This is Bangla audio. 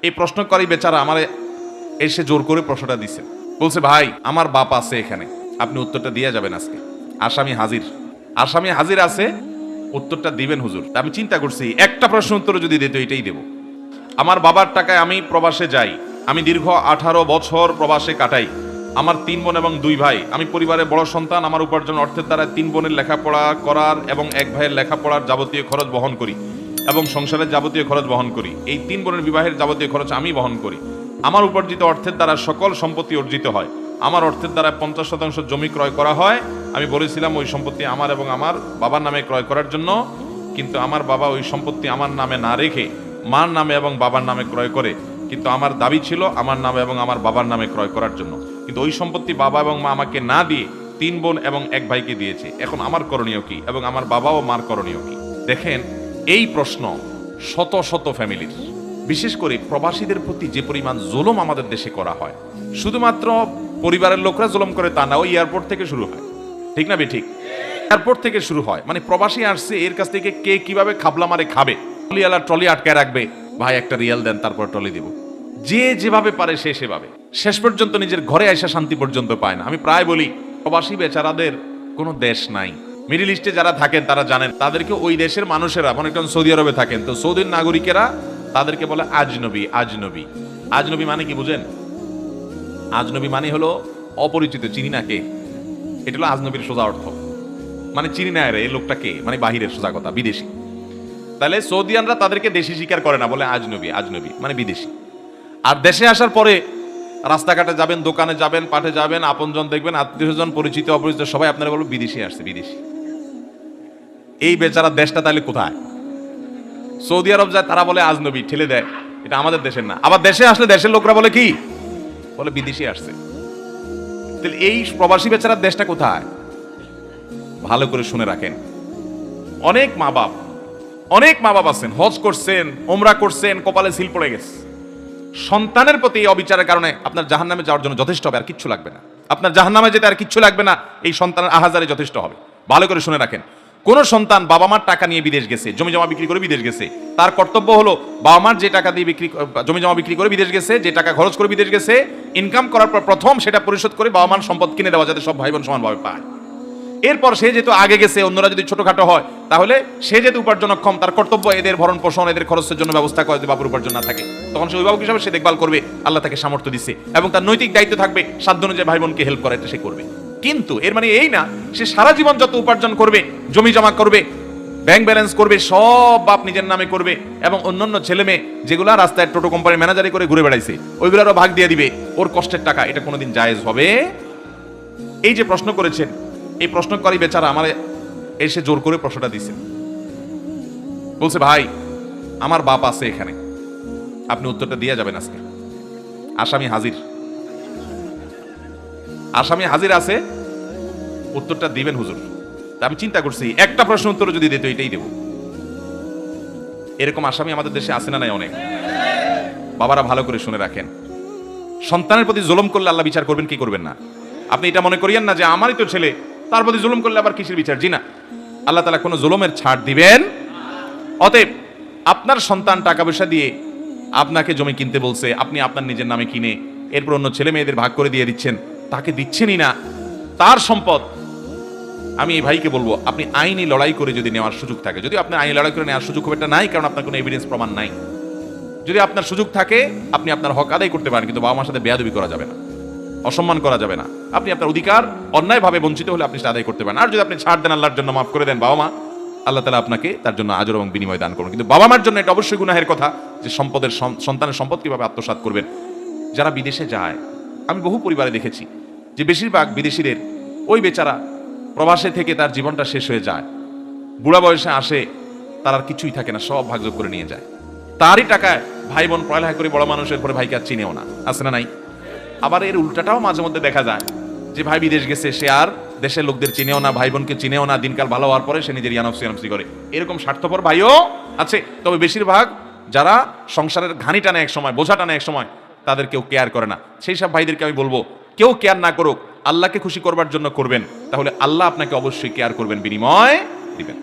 এই প্রশ্নকারী বেচারা আমার এসে জোর করে প্রশ্নটা দিছে, বলছে ভাই আমার বাপ আছে এখানে, আপনি উত্তরটা দিয়ে যাবেন আজকে। আসামি হাজির, আসামি হাজির আছে, উত্তরটা দিবেন হুজুর। আমি চিন্তা করছি একটা প্রশ্ন উত্তর যদি দিত এটাই দেব। আমার বাবার টাকায় আমি প্রবাসে যাই, আমি দীর্ঘ 18 বছর প্রবাসে কাটাই। আমার 3 বোন এবং 2 ভাই, আমি পরিবারের বড় সন্তান। আমার উপার্জন অর্থের দ্বারা 3 বোনের লেখাপড়া করার এবং 1 ভাইয়ের লেখাপড়ার যাবতীয় খরচ বহন করি এবং সংসারের যাবতীয় খরচ বহন করি। এই 3 বোনের বিবাহের যাবতীয় খরচ আমি বহন করি। আমার উপার্জিত অর্থের দ্বারা সকল সম্পত্তি অর্জিত হয়। আমার অর্থের দ্বারা 50% জমি ক্রয় করা হয়। আমি বলেছিলাম ওই সম্পত্তি আমার এবং আমার বাবার নামে ক্রয় করার জন্য, কিন্তু আমার বাবা ওই সম্পত্তি আমার নামে না রেখে মার নামে এবং বাবার নামে ক্রয় করে। কিন্তু আমার দাবি ছিল আমার নামে এবং আমার বাবার নামে ক্রয় করার জন্য, কিন্তু ওই সম্পত্তি বাবা এবং মা আমাকে না দিয়ে 3 বোন এবং 1 ভাইকে দিয়েছে। এখন আমার করণীয় কি এবং আমার বাবা ও মার করণীয় কি? দেখেন, এই প্রশ্ন শত শত ফ্যামিলির, বিশেষ করে প্রবাসীদের প্রতি যে পরিমাণ জুলুম আমাদের দেশে করা হয়, শুধুমাত্র পরিবারের লোকরা জুলুম করে তা না, ওই এয়ারপোর্ট থেকে শুরু হয়। ঠিক না ঠিক? এয়ারপোর্ট থেকে শুরু হয়। মানে প্রবাসী আসছে, এর কাছ থেকে কে কিভাবে খাবলা মারে খাবে। ট্রলিওয়ালা ট্রলি আটকায় রাখবে, ভাই একটা রিয়াল দেন তারপর ট্রলি দিব। যে যেভাবে পারে সে সেভাবে, শেষ পর্যন্ত নিজের ঘরে আসা শান্তি পর্যন্ত পায় না। আমি প্রায় বলি প্রবাসী বেচারাদের কোনো দেশ নাই। মিডল ইস্টে যারা থাকেন তারা জানেন, তাদেরকে ওই দেশের মানুষেরা, মনে করেন সৌদি আরবে থাকেন, তো সৌদির নাগরিকেরা তাদেরকে বলে আজনবী। আজনবী, আজনবী মানে কি বুঝেন? আজনবী মানে হলো অপরিচিত, চিনি না কে। এটা হলো আজনবীর সোজা অর্থ, মানে চিনি না রে এই লোকটা কে, মানে বাহিরের, সোজা কথা বিদেশি। তাহলে সৌদিয়ানরা তাদেরকে দেশি স্বীকার করে না, বলে আজনবী। আজনবী মানে বিদেশি। আর দেশে আসার পরে রাস্তাঘাটে যাবেন, দোকানে যাবেন, পাঠে যাবেন, আপনজন দেখবেন, আত্মীয়স্বজন, পরিচিত অপরিচিত সবাই আপনারা বলবেন বিদেশি আসছে, বিদেশি। এই বেচারা দেশটা তাহলে কোথায়? সৌদি আরব যায়, তারা বলে আজনবী, ঠেলে দেয়, এটা আমাদের দেশের না। আবার দেশে আসলে দেশের লোকরা বলে কি, বলে বিদেশি আসছে। তাহলে এই প্রবাসী বেচারার দেশটা কোথায়? ভালো করে শুনে রাখেন। অনেক মা বাপ আছেন, হজ করছেন, ওমরা করছেন, কপালে সিল পড়ে গেছে। সন্তানের প্রতি এই অবিচারের কারণে আপনার জাহান্নামে যাওয়ার জন্য যথেষ্ট হবে, আর কিচ্ছু লাগবে না। আপনার জাহান্নামে যেতে আর কিচ্ছু লাগবে না, এই সন্তানের আহাজারে যথেষ্ট হবে। ভালো করে শুনে রাখেন, কোন সন্তান বাবা মার টাকা নিয়ে বিদেশ গেছে, জমি জমা বিক্রি করে বিদেশ গেছে, তার কর্তব্য হলো বাবা মার যে টাকা দিয়ে জমি জমা বিক্রি করে বিদেশ গেছে, যে টাকা খরচ করে বিদেশ গেছে, ইনকাম করার পর প্রথম সেটা পরিশোধ করে বাবা মার সম্পদ কিনে দেওয়া, যাতে সব ভাই বোন সমানভাবে পায়। এরপর সে যেহেতু আগে গেছে, অন্যরা যদি ছোটখাটো হয়, তাহলে সে যেহেতু উপার্জনক্ষম, তার কর্তব্য এদের ভরণ পোষণ, এদের খরচের জন্য ব্যবস্থা করে। যদি বাবুর উপার্জন না থাকে, তখন সে অভিভাবক হিসাবে সে দেখভাল করবে, আল্লাহ তাকে সামর্থ্য দিচ্ছে, এবং তার নৈতিক দায়িত্ব থাকবে সাধ্য অনুযায়ী ভাই বোনকে হেল্প করা, এটা সে করবে। কিন্তু এর মানে এই না সে সারা জীবন যত উপার্জন করবে, জমি জমা করবে, ব্যাংক ব্যালেন্স করবে, সব বাপ নিজের নামে করবে, এবং অন্যান্য ছেলে মেয়ে যেগুলা রাস্তায় টোটো কোম্পানির ম্যানেজারি করে ঘুরে বেড়াইছে, ওইগুলারও ভাগ দিয়ে দিবে ওর কষ্টের টাকা। এটা কোনোদিন জায়েজ হবে? এই যে প্রশ্ন করেছেন, এই প্রশ্নকারী বেচারা আমার এসে জোর করে প্রশ্নটা দিছে, বলছে ভাই আমার বাপ আছে এখানে, আপনি উত্তরটা দিয়ে যাবেন আজকে। আসামি হাজির, আসামি হাজির আছে, উত্তরটা দিবেন হুজুর। আমি চিন্তা করছি একটা প্রশ্ন উত্তর যদি দিত এটাই দেব। এরকম আসামি আমাদের দেশে আছে না নাই? অনেক। বাবারা ভালো করে শুনে রাখেন, সন্তানের প্রতি জুলুম করলে আল্লাহ বিচার করবেন কি করবেন না? আপনি এটা মনে করিয়েন না যে আমারই তো ছেলে, তার প্রতি জুলুম করলে আবার কিসের বিচার। জি না, আল্লাহ তাআলা কোনো জুলুমের ছাড় দিবেন। অতএব আপনার সন্তান টাকা পয়সা দিয়ে আপনাকে জমি কিনতে বলছে, আপনি আপনার নিজের নামে কিনে এরপর অন্য ছেলে মেয়েদের ভাগ করে দিয়ে দিচ্ছেন, তাকে দিচ্ছেনই না তার সম্পদ। আমি এই ভাইকে বলবো, আপনি আইনি লড়াই করে যদি নেওয়ার সুযোগ থাকে, যদি আপনার আইনি লড়াই করে নেওয়ার সুযোগ খুব একটা নাই, কারণ আপনার কোনো এভিডেন্স প্রমাণ নাই। যদি আপনার সুযোগ থাকে আপনি আপনার হক আদায় করতে পারেন, কিন্তু বাবা মার সাথে বেয়াদবি করা যাবে না, অসম্মান করা যাবে না। আপনি আপনার অধিকার অন্যায়ভাবে বঞ্চিত হলে আপনি সেটা আদায় করতে পারেন। আর যদি আপনি ছাড় দেন, আল্লাহর জন্য মাফ করে দেন বাবা মা, আল্লাহ তাআলা আপনাকে তার জন্য আজর এবং বিনিময় দান করুন। কিন্তু বাবা মার জন্য এটা অবশ্যই গুনাহের কথা যে সন্তানের সম্পদ কিভাবে আত্মসাৎ করবেন। যারা বিদেশে যায়, আমি বহু পরিবারে দেখেছি যে বেশিরভাগ বিদেশিদের ওই বেচারা প্রবাসে থেকে তার জীবনটা শেষ হয়ে যায়, বুড়া বয়সে আসে, তার আর কিছুই থাকে না, সব ভাগযোগ করে নিয়ে যায়। তারই টাকায় ভাই বোন পড়ালেখা করে বড় মানুষের পরে ভাইকে আর চিনেও না, আছে না নাই? আবার এর উল্টাটাও মাঝে মধ্যে দেখা যায় যে ভাই বিদেশ গেছে, সে আর দেশের লোকদের চিনেও না, ভাই বোনকে চিনেও না, দিনকাল ভালো হওয়ার পরে সে নিজের ইয়ানফসি করে। এরকম স্বার্থপর ভাইও আছে। তবে বেশিরভাগ যারা সংসারের ঘানি টানে এক সময়, বোঝা টানে এক সময়, তাদের কেউ কেয়ার করে না। সেই সব ভাইদেরকে আমি বলবো, কেউ কেয়ার না করুক, আল্লাহকে খুশি করবার জন্য করবেন, তাহলে আল্লাহ আপনাকে অবশ্যই কেয়ার করবেন, বিনিময় দিবেন।